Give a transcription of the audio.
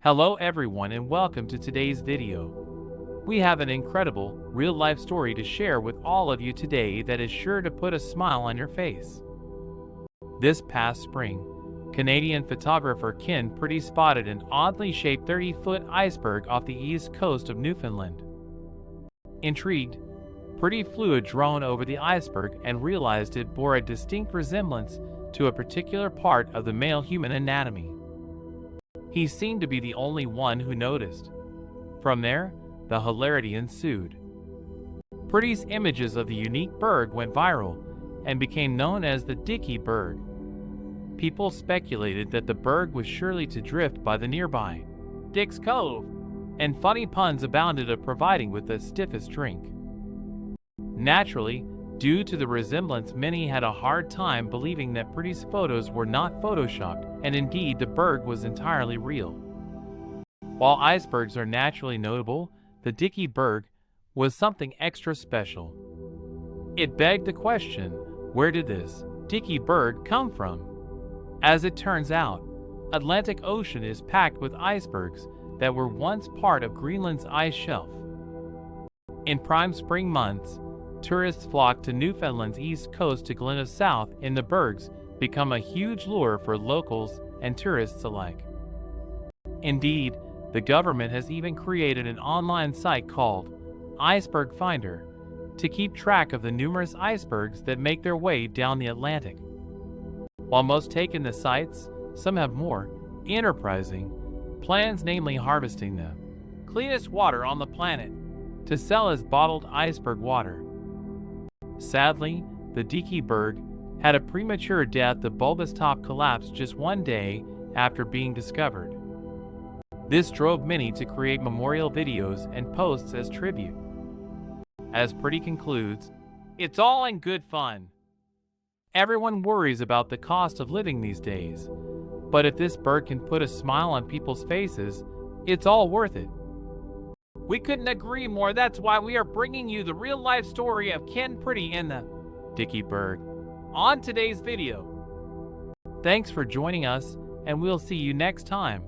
Hello everyone and welcome to today's video. We have an incredible, real-life story to share with all of you today that is sure to put a smile on your face. This past spring, Canadian photographer Ken Pretty spotted an oddly shaped 30-foot iceberg off the east coast of Newfoundland. Intrigued, Pretty flew a drone over the iceberg and realized it bore a distinct resemblance to a particular part of the male human anatomy. He seemed to be the only one who noticed. From there, the hilarity ensued. Pretty's images of the unique berg went viral and became known as the Dickey Berg. People speculated that the berg was surely to drift by the nearby Dick's Cove, and funny puns abounded of providing with the stiffest drink. Naturally, due to the resemblance, many had a hard time believing that Pretty's photos were not photoshopped, and indeed the berg was entirely real. While icebergs are naturally notable, the Dickey Berg was something extra special. It begged the question, where did this Dickey Berg come from? As it turns out, Atlantic Ocean is packed with icebergs that were once part of Greenland's ice shelf. In prime spring months, tourists flock to Newfoundland's east coast to glimpse south in the bergs become a huge lure for locals and tourists alike. Indeed, the government has even created an online site called Iceberg Finder to keep track of the numerous icebergs that make their way down the Atlantic. While most take in the sites, some have more enterprising plans, namely harvesting the cleanest water on the planet to sell as bottled iceberg water. Sadly, the Dickey Berg had a premature death. The bulbous top collapsed just one day after being discovered. This drove many to create memorial videos and posts as tribute. As Pretty concludes, "It's all in good fun. Everyone worries about the cost of living these days, but if this berg can put a smile on people's faces, it's all worth it." We couldn't agree more. That's why we are bringing you the real-life story of Ken Pretty and the Dickey Berg on today's video. Thanks for joining us, and we'll see you next time.